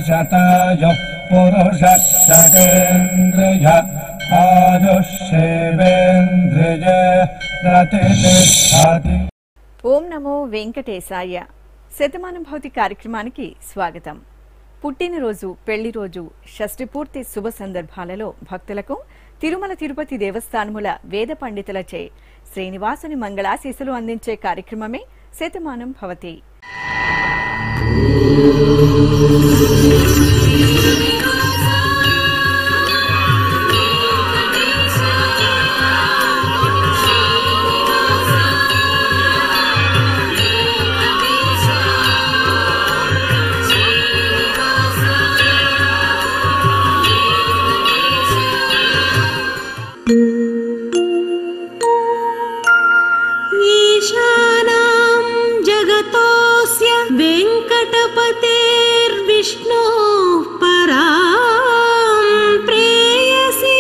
शतायुः पुरुषः शतेन्द्रिय आयुष्येवेन्द्रिय प्रतिष्ठति। ఓం నమో వెంకటేశాయ. శతమానం భౌతి కార్యక్రమానికి స్వాగతం. పుట్టినరోజు, పెళ్లి రోజు, షష్ఠి పూర్తి శుభ సందర్భాలలో భక్తులకు తిరుమల తిరుపతి దేవస్థానముల వేద పండితులచే శ్రీనివాసుని మంగళాశీస్సులు అందించే కార్యక్రమమే శతమానం భవతి. विष्णु परां प्रेयसी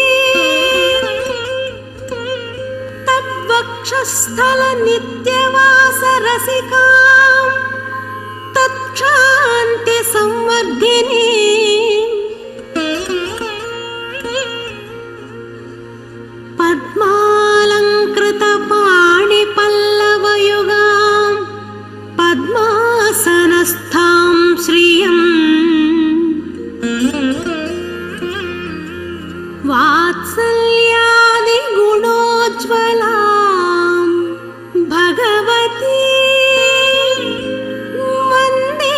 तद्वक्षस्थल नित्यवास रसिकां तत्क्षान्ति संवर्धिनी पद्मालंकृत पाणि पल्लवयुगां पद्मासनस्थां श्रियं वात्सल्यादि गुणोज्ज्वलां भगवती वन्दे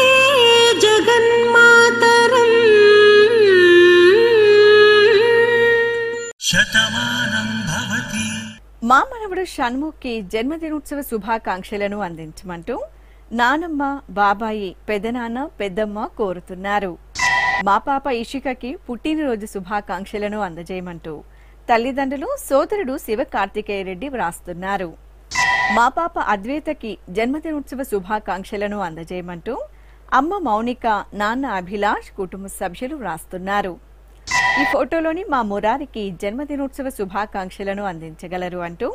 जगन्मातरम्। శతమానం భవతి. మా మనవడు షణ్ముఖ్కి జన్మదినోత్సవ శుభాకాంక్షలను అందించమంటూ నానమ్మ, బాబాయి, పెదనాన్న, పెద్దమ్మ కోరుతున్నారు. మా పాప ఇషికకి పుట్టినరోజు శుభాకాంక్షలను అందజేయమంటూ తల్లిదండ్రులు, సోదరుడు శివ కార్తికేయ రెడ్డి వ్రాస్తున్నారు. మా పాప అద్వైతకి జన్మదినోత్సవ శుభాకాంక్షలను అందజేయమంటూ అమ్మ మౌనిక, నాన్న అభిలాష్, కుటుంబ సభ్యులు వ్రాస్తున్నారు. ఈ ఫోటోలోని మా మురారికి జన్మదినోత్సవ శుభాకాంక్షలను అందించగలరు అంటూ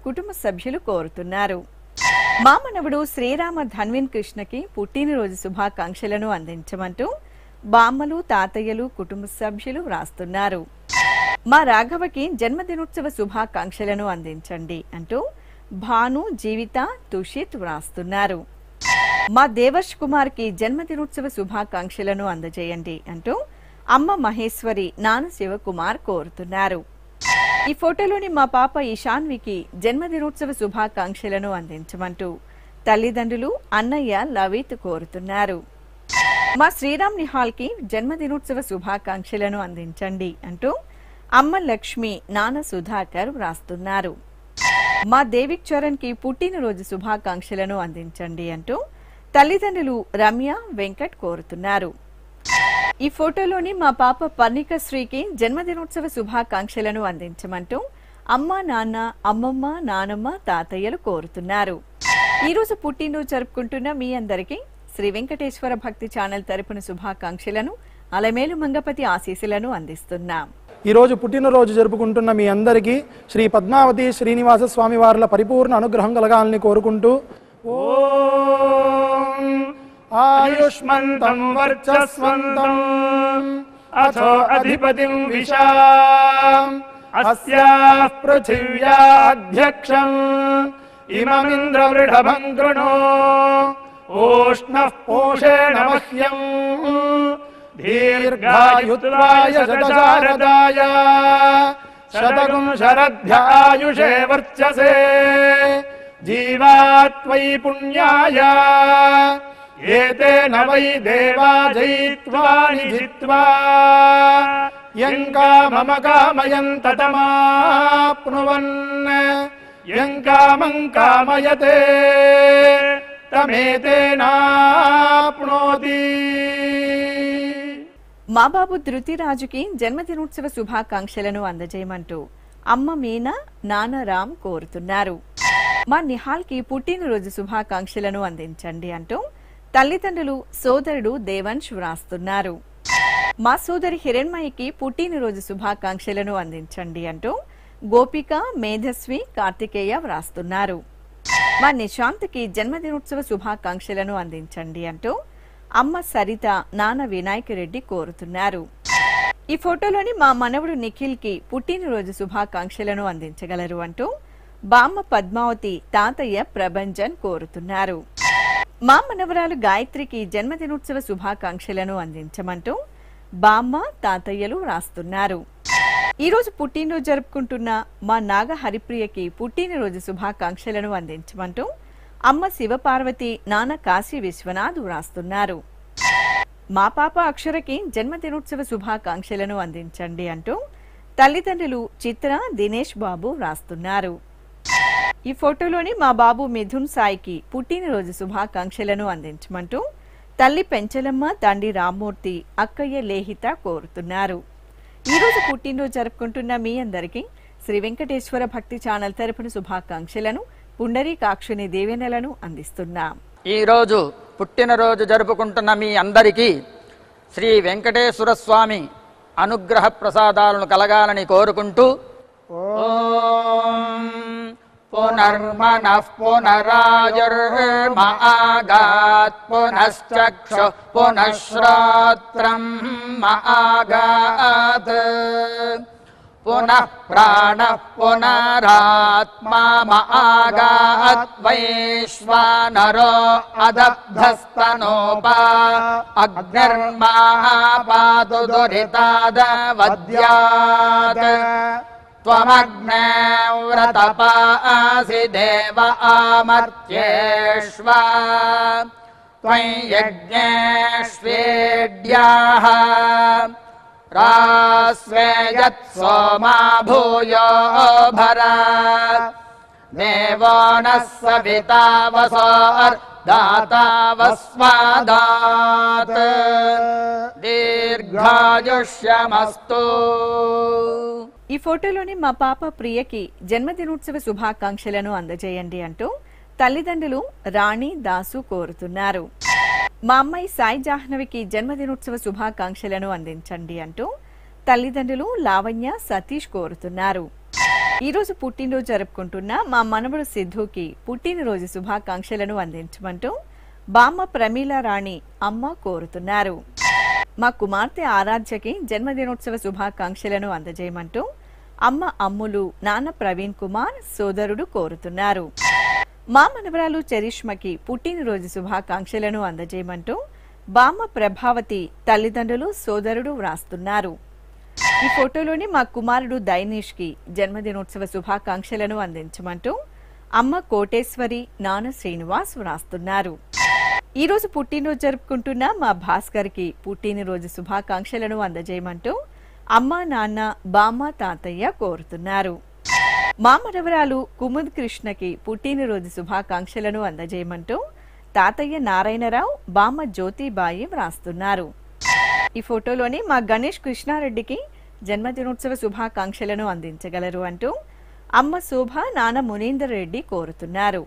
కుటుంబ సభ్యులు కోరుతున్నారు. మా మనవడు శ్రీరామ ధన్విన్ కృష్ణకి పుట్టినరోజు శుభాకాంక్షలను అందించమంటూ బామ్మలు, తాతయ్యలు, కుటుంబ సభ్యులు వ్రాస్తున్నారు. మా రాఘవకి జన్మదినోత్సవ శుభాకాంక్షలను అందించండి అంటూ భాను, జీవిత, తుషిత్ వ్రాస్తున్నారు. మా దేవర్ష్ కుమార్ కి జన్మదినోత్సవ శుభాకాంక్షలను అందజేయండి అంటూ అమ్మ మహేశ్వరి, నాన్న శివకుమార్ కోరుతున్నారు. ఈ ఫోటోలోని మా పాప ఈశాన్వికి జన్మదినోత్సవ శుభాకాంక్షలను అందించమంటూ తల్లిదండ్రులు, అన్నయ్య లవిత్ కోరుతున్నారు. మా శ్రీరామ్ నిహాల్ కి జన్మదినోత్సవ శుభాకాంక్షలను అందించండి అంటూ అమ్మ లక్ష్మి, నాన్న సుధాకర్ వ్రాస్తున్నారు. మా దేవిక్ చరణ్ కి పుట్టినరోజు శుభాకాంక్షలను అందించండి అంటూ తల్లిదండ్రులు రమ్య, వెంకట్ కోరుతున్నారు. ఈ ఫోటోలోని మా పాప పర్ణిక శ్రీకి జన్మదినోత్సవ శుభాకాంక్షలను అందించమంటూ అమ్మ, నాన్న, అమ్మమ్మ, నానమ్మ, తాతయ్యలు కోరుతున్నారు. ఈ రోజు పుట్టినరోజు జరుపుకుంటున్న మీ అందరికీ శ్రీ వెంకటేశ్వర భక్తి ఛానల్ తరపున శుభాకాంక్షలను, అలమేలు మంగపతి ఆశీస్సులను అందిస్తున్నాం. ఈ రోజు పుట్టినరోజు జరుపుకుంటున్న మీ అందరికీ శ్రీ పద్మావతి శ్రీనివాస స్వామి వార్ల పరిపూర్ణ అనుగ్రహం కలగాలని కోరుకుంటూ ఓం ఆయుష్మంతం వర్చస్వంతం అథో అధిపతిం విశాం అస్యాః పృథివ్యాధ్యక్షం ఇమమింద్ర వృఢభం కృణో ఓష్ణః పోషేణ మహ్యం దీర్ఘాయుత్వాయ శతశారదాయ శతగుం శరధ్యాయుషే వర్చసే జీవాత్వై పుణ్యాయ ఏతేన వై దేవా జయిత్వాని జిత్వా యం కామమ కామయంత తమాప్నువన్ యం కామం కామయతే తమేతేనాప్నోతి. మా బాబు ధృతిరాజుకి జన్మదినోత్సవ శుభాకాంక్షలను అందజేయమంటూ అమ్మ మీనా, నాన్న రామ్ కోరుతున్నారు. మా నిహాల్ కి పుట్టినరోజు శుభాకాంక్షలను అందించండి అంటూ తల్లిదండ్రులు, సోదరుడు దేవంశ్ వ్రాస్తున్నారు. మా సోదరి హిరణ్మయికి పుట్టినరోజు శుభాకాంక్షలను అందించండి అంటూ గోపిక, మేధస్వి, కార్తికేయ వ్రాస్తున్నారు. మా నిశాంత్కి జన్మదినోత్సవ శుభాకాంక్షలను అందించండి అంటూ అమ్మ సరిత, నాన్న వినాయక రెడ్డి కోరుతున్నారు. ఈ ఫోటోలోని మా మనవడు నిఖిల్కి పుట్టినరోజు శుభాకాంక్షలను అందించగలరు అంటూ బామ్మ పద్మావతి, తాతయ్య ప్రభంజన్ కోరుతున్నారు. మా మనవరాలు గాయత్రికి జన్మదినోత్సవ శుభాకాంక్షలను అందించమంటూ బామ్మ, తాతయ్యలు రాస్తున్నారు. ఈరోజు పుట్టినరోజు జరుపుకుంటున్న మా నాగ హరిప్రియకి పుట్టినరోజు శుభాకాంక్షలను అందించమంటూ అమ్మ శివపార్వతి, నాన్న కాశీ విశ్వనాథ్ రాస్తున్నారు. మా పాప అక్షరకి జన్మదినోత్సవ శుభాకాంక్షలను అందించండి అంటూ తల్లిదండ్రులు చిత్ర, దినేష్ బాబు రాస్తున్నారు. ఈ ఫోటోలోని మా బాబు మిథున్ సాయికి పుట్టినరోజు శుభాకాంక్షలను అందించమంటూ తల్లి పెంచలమ్మ, తండ్రి రామ్మూర్తి, అక్కయ్య లేహిత కోరుతున్నారు. ఈరోజు పుట్టినరోజు జరుపుకుంటున్న మీ అందరికీ శ్రీ వెంకటేశ్వర భక్తి ఛానల్ తరపున శుభాకాంక్షలను, పుండరీకాక్షుని దీవెనలను అందిస్తున్నాం. ఈరోజు పుట్టినరోజు జరుపుకుంటున్న మీ అందరికీ శ్రీ వెంకటేశ్వర స్వామి అనుగ్రహ ప్రసాదాలను కలగాలని కోరుకుంటూ ఓం పునర్మనః పునరాయుర్మాగాత్ పునశ్చక్షు పునఃశ్రోత్రం మాగాత్ పునః ప్రాణః పునరాత్మా మాగాత్ వైశ్వానరో అదబ్ధస్తనోపా అగ్నిర్మాపాతు దురితాదవద్యాత్ త్వమగ్నే వ్రతపాసి దేవ ఆమర్త్యేష్వ త్వం యజ్ఞేష్వేడ్యాః రాస్వేయత్ సోమా భూయో భర దేవో నః సవితా వసోర్దాతా వస్వాదాత్ దీర్ఘాయుష్యమస్తు. ఈ ఫోటోలోని మా పాప ప్రియకి జన్మదినోత్సవ శుభాకాంక్షలను అందజేయండి అంటూ తల్లిదండ్రులు రాణి, దాసు కోరుతున్నారు. మా అమ్మాయి సాయి జాహ్నవికి జన్మదినోత్సవ శుభాకాంక్షలను అందించండి అంటూ తల్లిదండ్రులు లావణ్య, సతీష్ కోరుతున్నారు. ఈరోజు పుట్టినరోజు జరుపుకుంటున్న మా మనవడు సిద్ధుకి పుట్టినరోజు శుభాకాంక్షలను అందించమంటూ బామ్మ ప్రమీల రాణి, అమ్మ కోరుతున్నారు. మా కుమార్తె ఆరాధ్యకి జన్మదినోత్సవ శుభాకాంక్షలను అందజేయమంటూ అమ్మ అమ్ములు, నాన్న ప్రవీణ్ కుమార్, సోదరుడు కోరుతున్నారు. మా మనవరాలు చరిష్మకి పుట్టినరోజు శుభాకాంక్షలను అందజేయమంటూ బామ్మ ప్రభావతి, తల్లిదండ్రులు, సోదరుడు వ్రాస్తున్నారు. ఈ ఫోటోలోని మా కుమారుడు దైనీష్కి జన్మదినోత్సవ శుభాకాంక్షలను అందించమంటూ అమ్మ కోటేశ్వరి, నాన్న శ్రీనివాస్ వ్రాస్తున్నారు. ఈరోజు పుట్టినరోజు జరుపుకుంటున్న మా భాస్కర్కి పుట్టినరోజు శుభాకాంక్షలను అందజేయమంటూ అమ్మ, నాన్న, బామ్మ, తాతయ్య కోరుతున్నారు. మా మనవరాలు కుముద్ కృష్ణకి పుట్టినరోజు శుభాకాంక్షలను అందజేయమంటూ తాతయ్య నారాయణరావు, బామ్మ జ్యోతిబాయి వ్రాస్తున్నారు. ఈ ఫోటోలోని మా గణేష్ కృష్ణారెడ్డికి జన్మదినోత్సవ శుభాకాంక్షలను అందించగలరు అంటూ అమ్మ శోభ, నాన్న మునీందర్ రెడ్డి కోరుతున్నారు.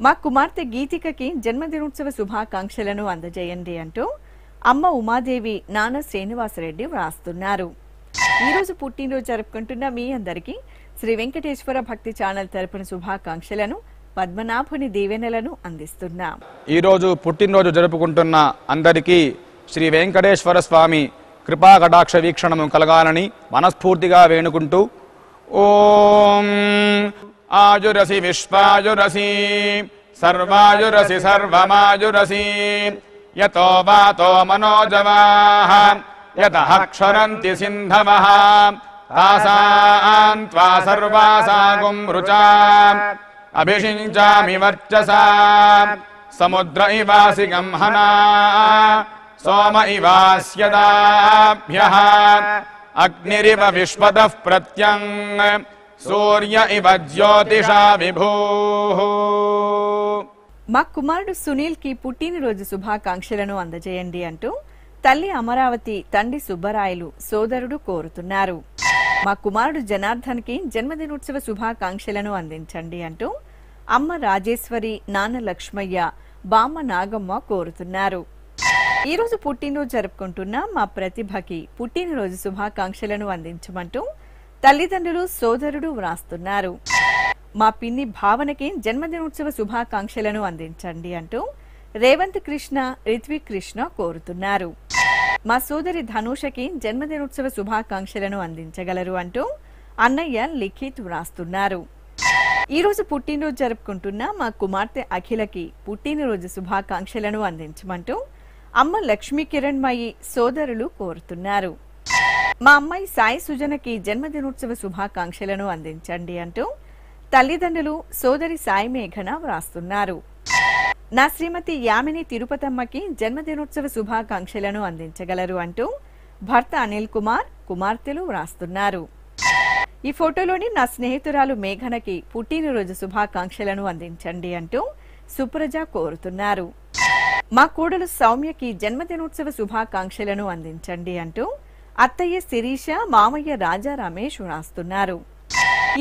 మా కుమార్తె గీతికకి జన్మదినోత్సవ శుభాకాంక్షలను అందజేయండి అంటూ అమ్మ ఉమాదేవి, నాన్న శ్రీనివాసరెడ్డి వ్రాస్తున్నారు. ఈరోజు పుట్టినరోజు జరుపుకుంటున్న మీ అందరికీ శ్రీ వెంకటేశ్వర భక్తి ఛానల్ తరపున శుభాకాంక్షలను, పద్మనాభుని దీవెనలను అందిస్తున్నాం. ఈరోజు పుట్టినరోజు జరుపుకుంటున్న అందరికీ శ్రీ వెంకటేశ్వర స్వామి కృపా కటాక్ష వీక్షణము కలగాలని మనస్ఫూర్తిగా వేణుకుంటూ ఓం ఆయురసి విశ్వాయురసి సర్వాయురసి సర్వమాయురసి యతో వాతో మనోజవాః యతః క్షరంతి సింధవః తాసాం త్వా సర్వాసాగుం రుచాం అభిషించామి వర్చసా సముద్ర ఇవాసి గంహనా సోమ ఇవాస్యదాభ్యః అగ్నిరివ విశ్వతః ప్రత్యం సూర్య ఇవ జ్యోతిషా విభూః. మా కుమారుడు సునీల్ కి పుట్టినరోజు శుభాకాంక్షలను అందజేయండి అంటూ తల్లి అమరావతి, తండ్రి సుబ్బరాయలు, సోదరుడు కోరుతున్నారు. మా కుమారుడు జనార్దన్ కి జన్మదినోత్సవ శుభాకాంక్షలను అందించండి అంటూ అమ్మ రాజేశ్వరి, నాన్న లక్ష్మయ్య, బామ్మ నాగమ్మ కోరుతున్నారు. ఈరోజు పుట్టినరోజు జరుపుకుంటున్న మా ప్రతిభకి పుట్టినరోజు శుభాకాంక్షలను అందించమంటూ తల్లిదండ్రులు, సోదరుడు వ్రాస్తున్నారు. మా పిన్ని భావనకి జన్మదినోత్సవ శుభాకాంక్షలను అందించండి అంటూ రేవంత్ కృష్ణ, రిత్విక్ కృష్ణ కోరుతున్నారు. మా సోదరి ధనుషకి జన్మదినోత్సవ శుభాకాంక్షలను అందించగలరు అంటూ అన్నయ్య లిఖిత్ వ్రాస్తున్నారు. ఈరోజు పుట్టినరోజు జరుపుకుంటున్న మా కుమార్తె అఖిలకి పుట్టినరోజు శుభాకాంక్షలను అందించమంటూ అమ్మ లక్ష్మీ కిరణ్మయి సోదరులు కోరుతున్నారు. మా అమ్మాయి సాయి సుజనకి జన్మదినోత్సవ శుభాకాంక్షలను అందించండి అంటూ తల్లిదండ్రులు సోదరి సాయి మేఘన వ్రాస్తున్నారు. నా శ్రీమతి యామిని తిరుపతమ్మకి జన్మదినోత్సవ శుభాకాంక్షలను అందించగలరు అంటూ భర్త అనిల్ కుమార్, కుమార్తెలు వ్రాస్తున్నారు. ఈ ఫోటోలోని నా స్నేహితురాలు మేఘనకి పుట్టినరోజు శుభాకాంక్షలను అందించండి అంటూ సుప్రజ కోరుతున్నారు. మా కోడలు సౌమ్యకి జన్మదినోత్సవ శుభాకాంక్షలను అందించండి అంటూ అత్తయ్య శిరీష, మామయ్య రాజా రమేష్ వ్రాస్తున్నారు.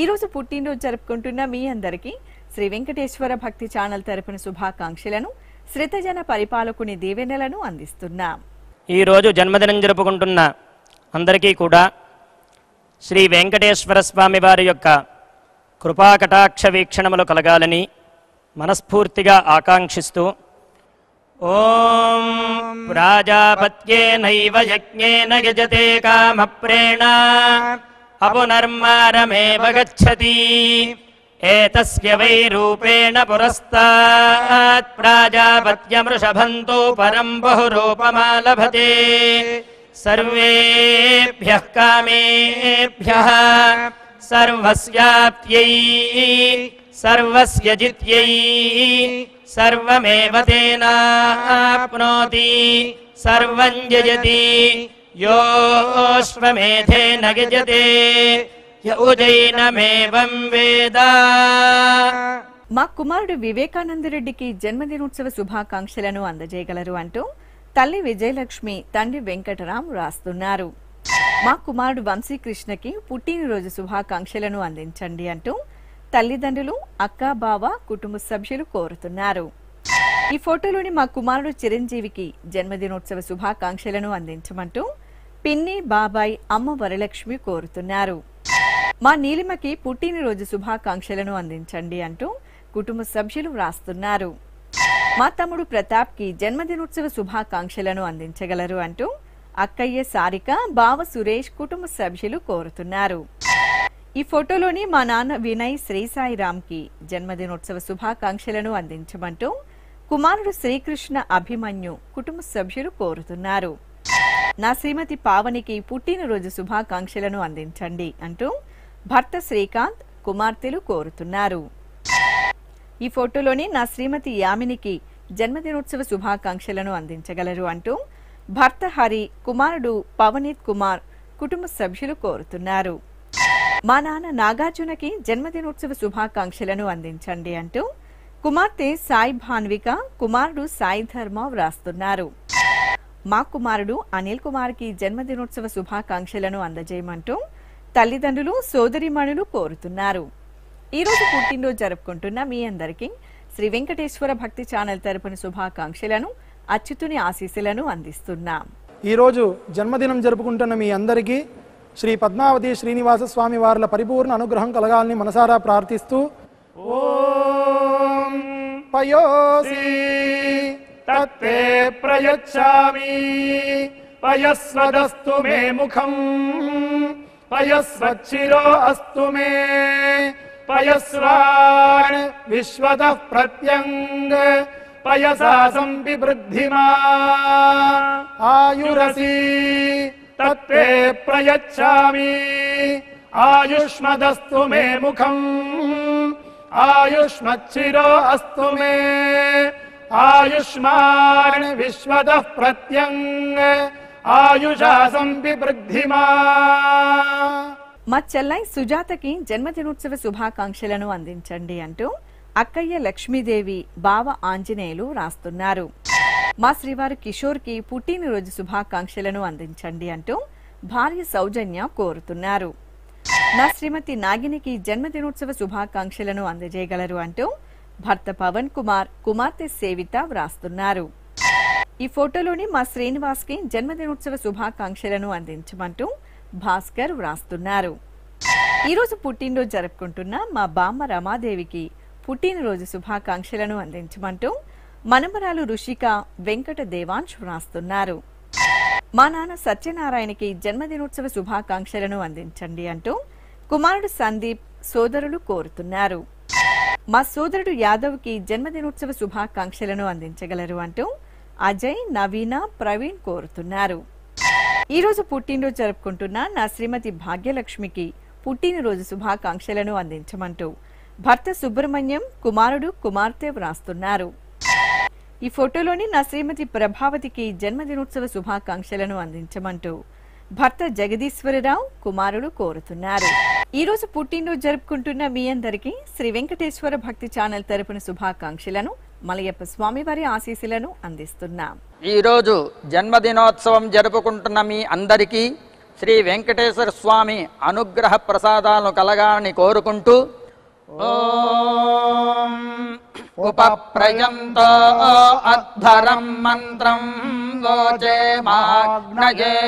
ఈరోజు పుట్టినరోజు జరుపుకుంటున్న మీ అందరికీ శ్రీ వెంకటేశ్వర భక్తి ఛానల్ తరపున శుభాకాంక్షలను, శ్రితజన పరిపాలకుని దీవెనలను అందిస్తున్నాం. ఈరోజు జన్మదినం జరుపుకుంటున్న అందరికీ కూడా శ్రీ వెంకటేశ్వర స్వామి వారి యొక్క కృపాకటాక్ష వీక్షణములు కలగాలని మనస్ఫూర్తిగా ఆకాంక్షిస్తూ ఓం ప్రాజాపత్యేనైవ యజ్ఞేన యజతే కామప్రేణ అపునర్మారమేవ గచ్చతి ఏతస్య వై రూపేణ పురస్తాత్ ప్రాజాపత్యమృషభంతో పరం బహురూపమాలభతే సర్వేభ్యః కామేభ్యః సర్వస్యాప్త్యై సర్వస్య జిత్యై సర్వమేవ తేనాప్నోతి సర్వం జయతి యోశ్వమేధేన గజతే యౌజైనమేవం వేద. మా కుమారుడు వివేకానందరెడ్డికి జన్మదినోత్సవ శుభాకాంక్షలను అందజేయగలరు అంటూ తల్లి విజయలక్ష్మి, తండ్రి వెంకటరాం రాస్తున్నారు. మా కుమారుడు వంశీకృష్ణకి పుట్టినరోజు శుభాకాంక్షలను అందించండి అంటూ తల్లిదండ్రులు, అక్క, బావ, కుటుంబ సభ్యులు కోరుతున్నారు. ఈ ఫోటోలోని మా కుమారుడు చిరంజీవికి జన్మదినోత్సవ శుభాకాంక్షలను అందించమంటూ పిన్ని, బాబాయ్, అమ్మ వరలక్ష్మి కోరుతున్నారు. మా నీలిమకి పుట్టినరోజు శుభాకాంక్షలను అందించండి అంటూ కుటుంబ సభ్యులు వ్రాస్తున్నారు. మా తమ్ముడు ప్రతాప్ కి జన్మదినోత్సవ శుభాకాంక్షలను అందించగలరు అంటూ అక్కయ్య సారిక, బావ సురేష్, కుటుంబ సభ్యులు కోరుతున్నారు. ఈ ఫోటోలోని మా నాన్న వినయ్ శ్రీసాయిరామ్ కి జన్మదినోత్సవ శుభాకాంక్షలను అందించమంటూ కుమారుడు శ్రీకృష్ణ అభిమన్యు, కుటుంబ సభ్యులు కోరుతున్నారు. నా శ్రీమతి పావనికి పుట్టినరోజు శుభాకాంక్షలను అందించండి అంటూ భర్త శ్రీకాంత్, కుమార్తెలు కోరుతున్నారు. ఈ ఫోటోలోని నా శ్రీమతి యామినికి జన్మదినోత్సవ శుభాకాంక్షలను అందించగలరు అంటూ భర్త హరి, కుమారుడు పవనీత్ కుమార్, కుటుంబ సభ్యులు కోరుతున్నారు. మా నాన్న నాగార్జునకి జన్మదినోత్సవ శుభాకాంక్షలను అందించండి అంటూ కుమార్తె సాయి భాన్విక, కుమారుడు సాయి ధర్మ వ్రాస్తున్నారు. మా కుమారుడు అనిల్ కుమార్ కి జన్మదినోత్సవ శుభాకాంక్షలను అందజేయమంటూ తల్లిదండ్రులు, సోదరిమణులు కోరుతున్నారు. ఈరోజు పుట్టినరోజు జరుపుకుంటున్న మీ అందరికీ శ్రీ వెంకటేశ్వర భక్తి ఛానల్ తరపున శుభాకాంక్షలను, అచ్యుతుని ఆశీస్సులను అందిస్తున్నాం. ఈరోజు జన్మదినం జరుపుకుంటున్న మీ అందరికీ శ్రీ పద్మావతి శ్రీనివాస స్వామి వార్ల పరిపూర్ణ అనుగ్రహం కలగాలని మనసారా ప్రార్థిస్తూ ఓం పయోసి తత్తే ప్రయచ్చామి పయస్వదస్తు మే ముఖం పయస్వచ్చిరో అస్తు మే పయస్వాన్ విశ్వతః ప్రత్యంగ పయసా సంవివృద్ధిమా ఆయురసి తత్తే ప్రయచ్చామి ఆయుష్మదస్తు మే ముఖం ఆయుష్మచ్చిరో అస్తు మే ఆయుష్మాన్ విశ్వతః ప్రత్యంగ ఆయుషా సంవివృద్ధిమా. మా చెల్లై సుజాతకి జన్మదినోత్సవ శుభాకాంక్షలను అందించండి అంటూ అక్కయ్య లక్ష్మీదేవి, బావ ఆంజనేయులు రాస్తున్నారు. మా శ్రీవారు కిషోర్ కి పుట్టినరోజు శుభాకాంక్షలను అందించండి అంటూ భార్య సౌజన్య కోరుతున్నారు. నా శ్రీమతి నాగినికి జన్మదినోత్సవ శుభాకాంక్షలను అందజేయగలరు అంటూ భర్త పవన్ కుమార్, కుమార్తె సేవిత వ్రాస్తున్నారు. ఈ ఫోటోలోని మా శ్రీనివాస్ కి జన్మదినోత్సవ శుభాకాంక్షలను అందించమంటూ భాస్కర్ వ్రాస్తున్నారు. ఈరోజు పుట్టినరోజు జరుపుకుంటున్న మా బామ్మ రమాదేవికి పుట్టినరోజు శుభాకాంక్షలను అందించమంటూ మనమరాలు ఋషిక వెంకట దేవాంశ్ వ్రాస్తున్నారు. మా నాన్న సత్యనారాయణకి జన్మదినోత్సవ శుభాకాంక్షలను అందించండి అంటూ కుమారుడు సందీప్ సోదరులు కోరుతున్నారు. మా సోదరుడు యాదవ్కి జన్మదినోత్సవ శుభాకాంక్షలను అందించగలరు అంటూ అజయ్, నవీన, ప్రవీణ్ కోరుతున్నారు. ఈరోజు పుట్టినరోజు జరుపుకుంటున్న నా శ్రీమతి భాగ్యలక్ష్మికి పుట్టినరోజు శుభాకాంక్షలను అందించమంటూ భర్త సుబ్రహ్మణ్యం, కుమారుడు, కుమార్తె వ్రాస్తున్నారు. ఈ ఫోటోలోని నా శ్రీమతి ప్రభావతికి జన్మదినోత్సవ శుభాకాంక్షలను అందించమంటూ భర్త జగదీశ్వరరావు, కుమారుడు కోరుతున్నారు. ఈ రోజు పుట్టినరోజు జరుపుకుంటున్న మీ అందరికీ శ్రీ వెంకటేశ్వర భక్తి ఛానల్ తరపున శుభాకాంక్షలను, మలయప్ప స్వామివారి ఆశీస్సులను అందిస్తున్నాం. ఈ రోజు జన్మదినోత్సవం జరుపుకుంటున్న మీ అందరికీ శ్రీ వెంకటేశ్వర స్వామి అనుగ్రహ ప్రసాదాలను కలగాలని కోరుకుంటూ ఓం ఉపప్రయంతో అద్ధరం మంత్రం లోచే మాగ్నయే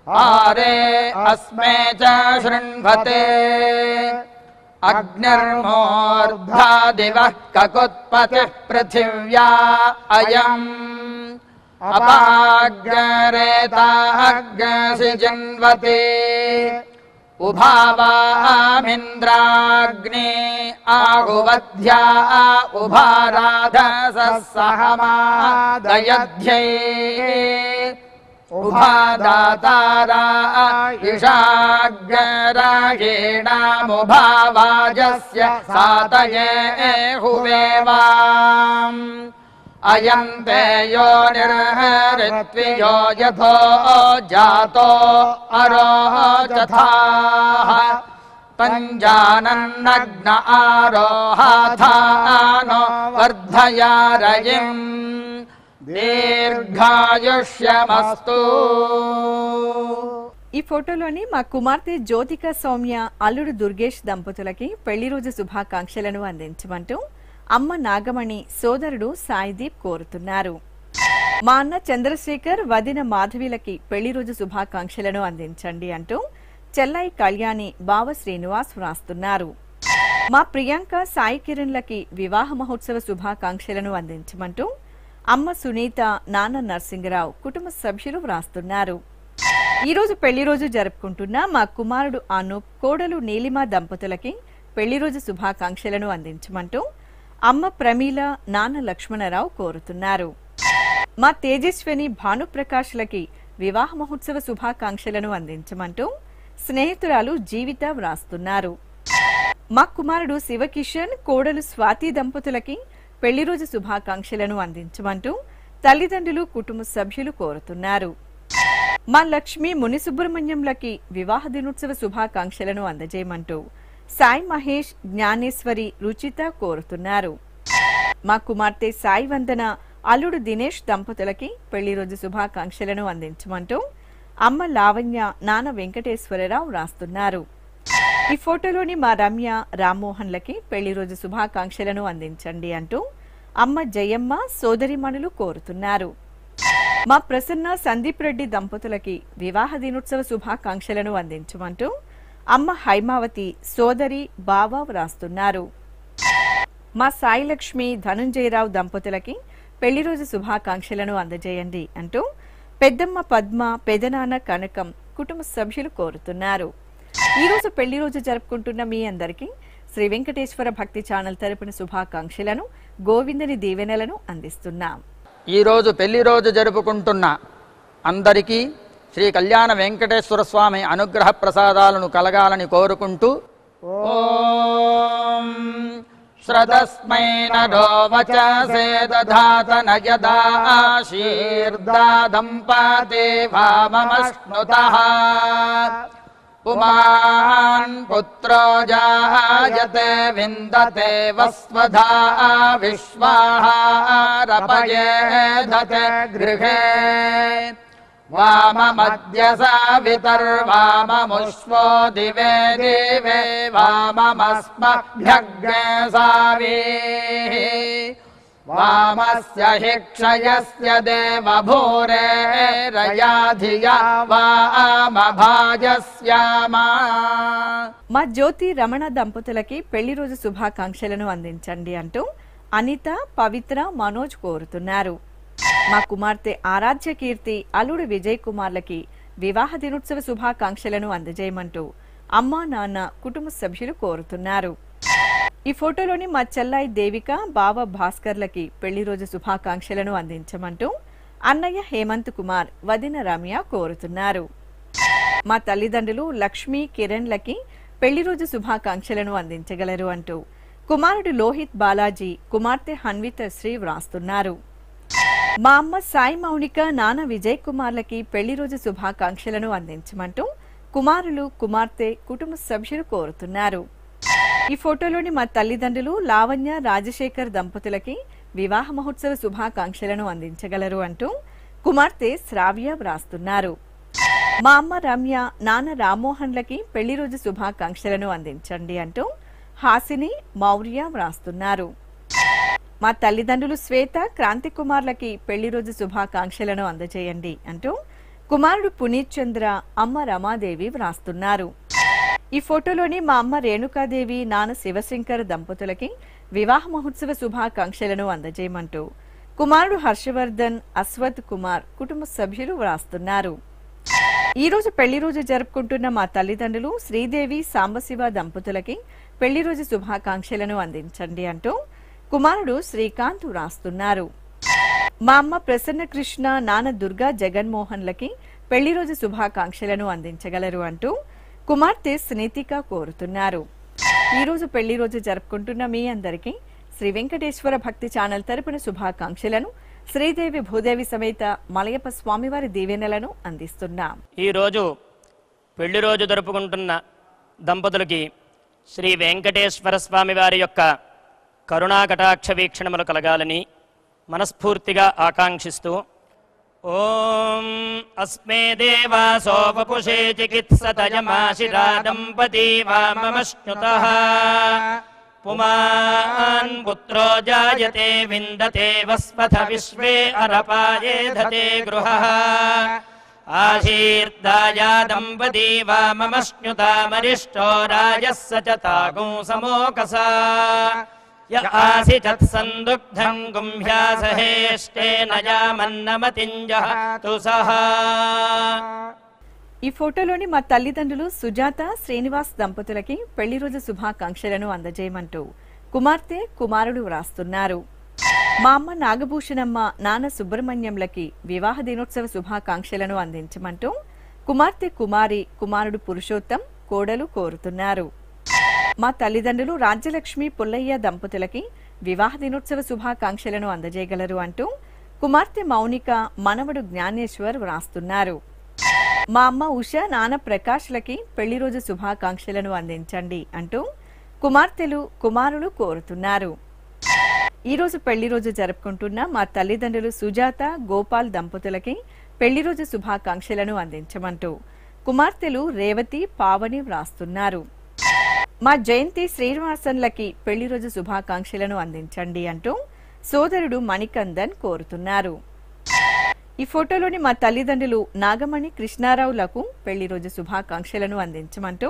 ఆరే అస్మే చ శృణ్వతే అగ్నిర్మూర్ధా దివః కకుత్పతిః పృథివ్యా అయం అపాగ్రేతాగ్సి జన్వతే ఉభావామింద్రాగ్ని ఆగువధ్యా ఉభారాధసహమాదయధ్యై ఉభాదాతారా ఇషాగ్రాయేణాముభావాజస్య సాతయే హువేవాం అయంతే యో నిర్హరిత్వియో యథో జాతో అరోచథాః పంజానన్నగ్న ఆరోహాథానో వర్ధయారయిం దీర్ఘాయుష్యమస్తు. ఈ ఫోటోలోని మా కుమార్తె జ్యోతిక సౌమ్య, అల్లుడు దుర్గేష్ దంపతులకి పెళ్లి రోజు శుభాకాంక్షలను అందించమంటూ అమ్మ నాగమణి, సోదరుడు సాయిదీప్ కోరుతున్నారు. మా అన్న చంద్రశేఖర్, వదిన మాధవిలకి పెళ్లి రోజు శుభాకాంక్షలను అందించండి అంటూ చెల్లై కళ్యాణి, బావ శ్రీనివాస్ వ్రాస్తున్నారు. మా ప్రియాంక, సాయి కిరణ్లకి వివాహ మహోత్సవ శుభాకాంక్షలను అందించమంటూ అమ్మ సునీత, నాన్న నర్సింగరావు, కుటుంబ సభ్యులు వ్రాస్తున్నారు. ఈరోజు పెళ్లి రోజు జరుపుకుంటున్న మా కుమారుడు అనూప్, కోడలు నీలిమ దంపతులకి పెళ్లి రోజు శుభాకాంక్షలను అందించమంటూ అమ్మ ప్రమీల, నాన్న లక్ష్మణరావు కోరుతున్నారు. మా తేజస్విని, భానుప్రకాష్లకి వివాహ మహోత్సవ శుభాకాంక్షలను అందించమంటూ స్నేహితురాలు జీవిత వ్రాస్తున్నారు. మా కుమారుడు శివకిషన్, కోడలు స్వాతి దంపతులకి పెళ్లి రోజు శుభాకాంక్షలను అందించమంటూ తల్లిదండ్రులు, కుటుంబ సభ్యులు కోరుతున్నారు. మా లక్ష్మి, మునిసుబ్రహ్మణ్యంలకి వివాహ దినోత్సవ శుభాకాంక్షలను అందజేయమంటూ సాయి మహేష్, జ్ఞానేశ్వరి, రుచిత కోరుతున్నారు. మా కుమార్తె సాయి వందన, అల్లుడు దినేష్ దంపతులకి పెళ్లి రోజు శుభాకాంక్షలను అందించమంటూ అమ్మ లావణ్య, నాన్న వెంకటేశ్వరరావు రాస్తున్నారు. ఈ ఫోటోలోని మా రమ్య, రామ్మోహన్లకి పెళ్లి రోజు శుభాకాంక్షలను అందించండి అంటూ అమ్మ జయమ్మ, సోదరిమణులు కోరుతున్నారు. మా ప్రసన్న, సందీప్ రెడ్డి దంపతులకి వివాహ దినోత్సవ శుభాకాంక్షలను అందించమంటూ అమ్మ హైమావతి, సోదరి, బావ వ్రాస్తున్నారు. మా సాయిలక్ష్మి, ధనుంజయరావు దంపతులకి పెళ్లి రోజు శుభాకాంక్షలను అందజేయండి అంటూ పెద్దమ్మ పద్మ, పెదనాన్న కనకం, కుటుంబ సభ్యులు కోరుతున్నారు. ఈ రోజు పెళ్లి రోజు జరుపుకుంటున్న మీ అందరికీ శ్రీ వెంకటేశ్వర భక్తి ఛానల్ తరపున శుభాకాంక్షలను, గోవిందని దీవెనలను అందిస్తున్నాం. ఈ రోజు పెళ్లి రోజు జరుపుకుంటున్న అందరికీ శ్రీ కళ్యాణ వెంకటేశ్వర స్వామి అనుగ్రహ ప్రసాదాలను కలగాలని కోరుకుంటూ ఓం శ్రదస్మై నరో వచసే దధాత నయదా ఆశీర్దాదంపతే వామమశ్నుతః పుమాన్ పుత్రో జాయతే విందతే వస్వధా విశ్వాహారపయేధతే గృహే వామమద్య సావితర్వామముష్వో దివే దివే వామమస్మభ్యగ్నే సావీః వామస్య హి క్షయస్య దేవభూరే రయాధియా వామభాజస్యామా. మా జ్యోతి, రమణ దంపతులకి పెళ్లి రోజు శుభాకాంక్షలను అందించండి అంటూ అనిత, పవిత్ర, మనోజ్ కోరుతున్నారు. మా కుమార్తె ఆరాధ్య కీర్తి, అల్లుడు విజయ్ కుమార్లకి వివాహ దినోత్సవ శుభాకాంక్షలను అందజేయమంటూ అమ్మా, నాన్న, కుటుంబ సభ్యులు కోరుతున్నారు. ఈ ఫోటోలోని మా చెల్లాయి దేవిక, బావ భాస్కర్లకి పెళ్లి రోజు శుభాకాంక్షలను అందించమంటూ అన్నయ్య హేమంత్ కుమార్, వదిన రమ్య కోరుతున్నారు. మా తల్లిదండ్రులు లక్ష్మి, కిరణ్లకి పెళ్లి రోజు శుభాకాంక్షలను అందించగలరు అంటూ కుమారుడు లోహిత్ బాలాజీ, కుమార్తె హన్విత శ్రీ వ్రాస్తున్నారు. మా అమ్మ సాయి మౌనిక, నాన్న విజయ్ కుమార్లకి పెళ్లి రోజు శుభాకాంక్షలను అందించమంటూ కుమారులు, కుమార్తె, కుటుంబ సభ్యులు కోరుతున్నారు. ఈ ఫోటోలోని మా తల్లిదండ్రులు లావణ్య, రాజశేఖర్ దంపతులకి వివాహ మహోత్సవ శుభాకాంక్షలను అందించగలరు అంటూ కుమార్తె శ్రావ్య వ్రాస్తున్నారు. మా అమ్మ రమ్య, నాన్న రామ్మోహన్లకి పెళ్లి రోజు శుభాకాంక్షలను అందించండి అంటూ హాసిని, మౌర్య వ్రాస్తున్నారు. మా తల్లిదండ్రులు శ్వేత, క్రాంతి కుమార్లకి పెళ్లి రోజు శుభాకాంక్షలను అందజేయండి అంటూ కుమారుడు పునీత్ చంద్ర, అమ్మ రమాదేవి వ్రాస్తున్నారు. ఈ ఫోటోలోని మా అమ్మ రేణుకాదేవి, నాన్న శివశంకర్ దంపతులకి వివాహ మహోత్సవ శుభాకాంక్షలను అందజేయమంటూ కుమారుడు హర్షవర్ధన్, అశ్వత్ కుమార్, కుటుంబ సభ్యులు వ్రాస్తున్నారు. ఈ రోజు పెళ్లి రోజు జరుపుకుంటున్న మా తల్లిదండ్రులు శ్రీదేవి, సాంబశివ దంపతులకి పెళ్లి రోజు శుభాకాంక్షలను అందించండి అంటూ కుమారుడు శ్రీకాంత్ వ్రాస్తున్నారు. మా అమ్మ ప్రసన్న కృష్ణ, నాన్న దుర్గా జగన్మోహన్లకి పెళ్లి రోజు శుభాకాంక్షలను అందించగలరు అంటూ కుమార్తె స్నేతిక కోరుతున్నారు. ఈ రోజు పెళ్లి రోజు జరుపుకుంటున్న మీ అందరికీ శ్రీ వెంకటేశ్వర భక్తి ఛానల్ తరపున శుభాకాంక్షలను, శ్రీదేవి భూదేవి సమేత మలయప్ప స్వామివారి దీవెనలను అందిస్తున్నాం. ఈ రోజు పెళ్లి రోజు జరుపుకుంటున్న దంపతులకి శ్రీ వెంకటేశ్వర స్వామి వారి యొక్క కరుణాకటాక్ష వీక్షణములు కలగాలని మనస్ఫూర్తిగా ఆకాంక్షిస్తూ ఓం అస్మే దేవాసో వపుషే చికిత్సతయమాశిరా దంపతి వామమశ్నుతః పుమాన్ పుత్రో జాయతే విందతే వస్పథ విశ్వే అరపాయేధతే గృహః ఆశీర్దాయా దంపతి వామమశ్నుతామరిష్టో రాజస్స చ తాగుం సమోకసా య ఆసిచత్ సందుగ్ధం గుంభ్యాసహేష్టేన యామన్నమతింజహతు సహా. ఈ ఫోటోలోని మా తల్లిదండ్రులు సుజాత, శ్రీనివాస్ దంపతులకి పెళ్లి రోజు శుభాకాంక్షలను అందజేయమంటూ కుమార్తె, కుమారుడు వ్రాస్తున్నారు. మా అమ్మ నాగభూషణమ్మ, నాన్న సుబ్రహ్మణ్యంలకి వివాహ దినోత్సవ శుభాకాంక్షలను అందించమంటూ కుమార్తె కుమారి, కుమారుడు పురుషోత్తం, కోడలు కోరుతున్నారు. మా తల్లిదండ్రులు రాజ్యలక్ష్మి, పుల్లయ్య దంపతులకి వివాహ దినోత్సవ శుభాకాంక్షలను అందజేయగలరు అంటూ కుమార్తె మౌనిక, మనవడు జ్ఞానేశ్వర్ వ్రాస్తున్నారు. మా అమ్మ ఉష, నాన్న ప్రకాష్లకి పెళ్లి రోజు శుభాకాంక్షలను అందించండి అంటూ కుమార్తెలు, కుమారులు కోరుతున్నారు. ఈ రోజు పెళ్లి రోజు జరుపుకుంటున్న మా తల్లిదండ్రులు సుజాత, గోపాల్ దంపతులకి పెళ్లి రోజు శుభాకాంక్షలను అందించమంటూ కుమార్తెలు రేవతి, పావని వ్రాస్తున్నారు. మా జయంతి, శ్రీనివాసన్లకి పెళ్లి రోజు శుభాకాంక్షలను అందించండి అంటూ సోదరుడు మణికందన్ కోరుతున్నారు. ఈ ఫోటోలోని మా తల్లిదండ్రులు నాగమణి, కృష్ణారావులకు పెళ్లి రోజు శుభాకాంక్షలను అందించమంటూ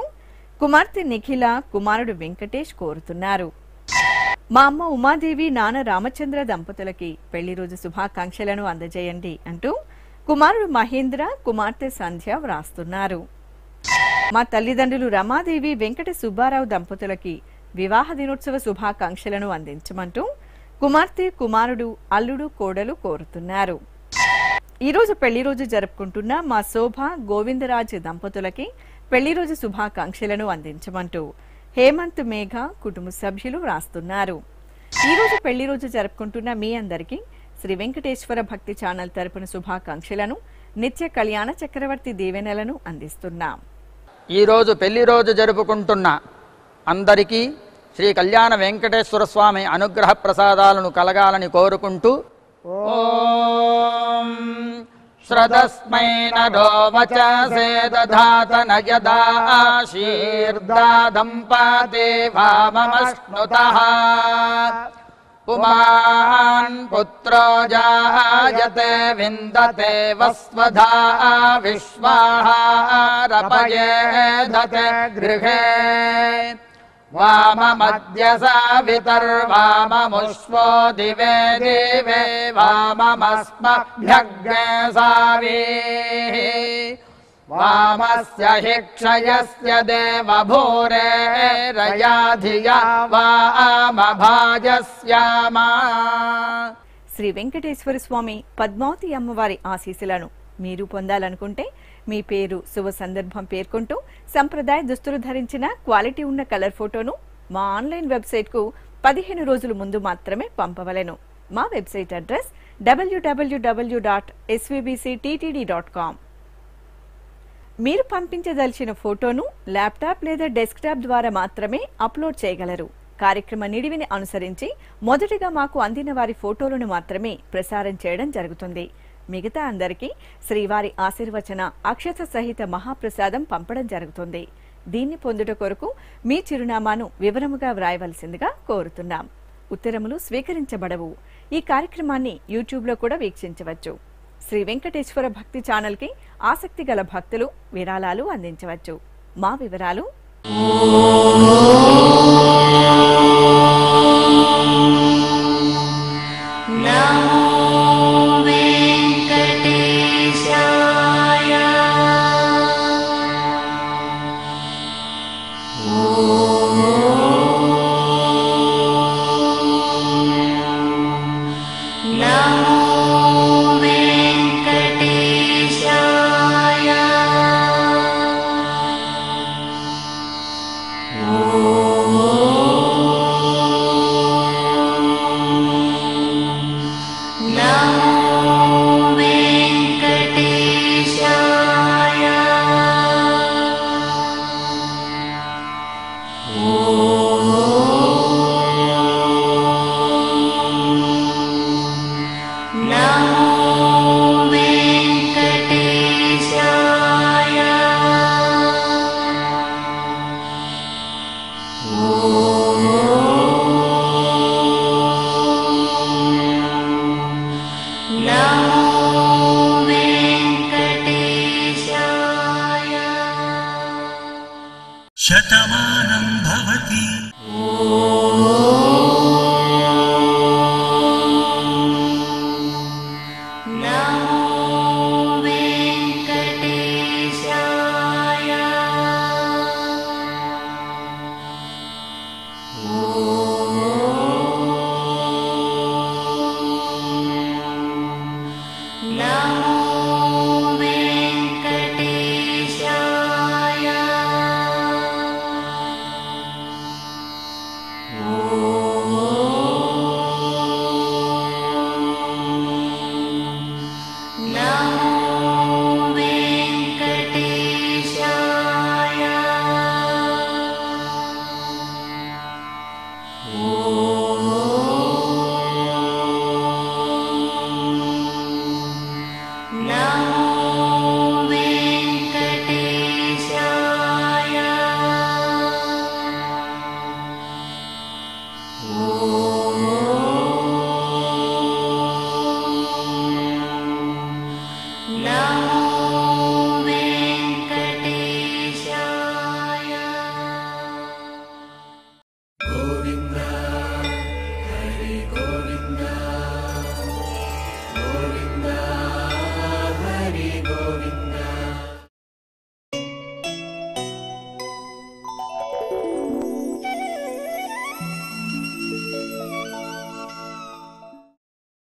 కుమార్తె నిఖిల, కుమారుడు వెంకటేష్ కోరుతున్నారు. మా అమ్మ ఉమాదేవి, నాన్న రామచంద్ర దంపతులకి పెళ్లి రోజు శుభాకాంక్షలను అందజేయండి అంటూ కుమారుడు మహేంద్ర, కుమార్తె సంధ్య వ్రాస్తున్నారు. మా తల్లిదండ్రులు రమాదేవి, వెంకట సుబ్బారావు దంపతులకి వివాహ దినోత్సవ శుభాకాంక్షలను అందించమంటూ కుమార్తె, కుమారుడు, అల్లుడు, కోడలు కోరుతున్నారు. ఈ రోజు పెళ్లి రోజు జరుపుకుంటున్న మా శోభ, గోవిందరాజ్ దంపతులకి పెళ్లి రోజు శుభాకాంక్షలను అందించమంటూ హేమంత్, మేఘ, కుటుంబ సభ్యులు వ్రాస్తున్నారు. ఈ రోజు పెళ్లి రోజు జరుపుకుంటున్న మీ అందరికీ శ్రీ వెంకటేశ్వర భక్తి ఛానల్ తరపున శుభాకాంక్షలను, నిత్య కళ్యాణ చక్రవర్తి దీవెనలను అందిస్తున్నాం. ఈ రోజు పెళ్లి రోజు జరుపుకుంటున్న అందరికీ శ్రీ కళ్యాణ వెంకటేశ్వర స్వామి అనుగ్రహ ప్రసాదాలను కలగాలని కోరుకుంటూ ఓం శ్రదస్మై నరో వచసే దధాత నయదా ఆశీర్దాదంపతే వామమశ్నుతః పుమాన్ పుత్రో జాయతే విందతే వస్వధా విశ్వాహారపయేధతే గృహే वाममद्य सावितर्वाममुष्वो दिवे दिवे वाममस्मभ्यग्ने सावीः वामस्य हि क्षयस्य देवभूरे रया धिया वामभाजस्यामा। శ్రీ వెంకటేశ్వర స్వామి పద్మావతి అమ్మవారి ఆశీస్సులను మీరు పొందాలనుకుంటే మీ పేరు శుభ సందర్భం పేర్కొంటూ సంప్రదాయ దుస్తులు ధరించిన క్వాలిటీ ఉన్న కలర్ ఫోటోను మా ఆన్లైన్ వెబ్సైట్కు 15 రోజుల ముందు మాత్రమే పంపవలెను. మా వెబ్సైట్ అడ్రస్ www.svbcttd.com. మీరు పంపించదలిచిన ఫోటోను ల్యాప్టాప్ లేదా డెస్క్టాప్ ద్వారా మాత్రమే అప్లోడ్ చేయగలరు. కార్యక్రమ నిడివిని అనుసరించి మొదటిగా మాకు అందిన వారి ఫోటోలను మాత్రమే ప్రసారం చేయడం జరుగుతుంది. మిగతా అందరికీ శ్రీవారి ఆశీర్వచన అక్షత సహిత మహాప్రసాదం పంపడం జరుగుతుంది. దీన్ని పొందుట కొరకు మీ చిరునామాను వివరముగా వ్రాయవలసిందిగా కోరుతున్నాం. ఉత్తరములు స్వీకరించబడవు. ఈ కార్యక్రమాన్ని యూట్యూబ్లో కూడా వీక్షించవచ్చు. శ్రీ వెంకటేశ్వర భక్తి ఛానల్కి ఆసక్తి గల భక్తులు విరాళాలు అందించవచ్చు. మా వివరాలు శతమానం భవతి.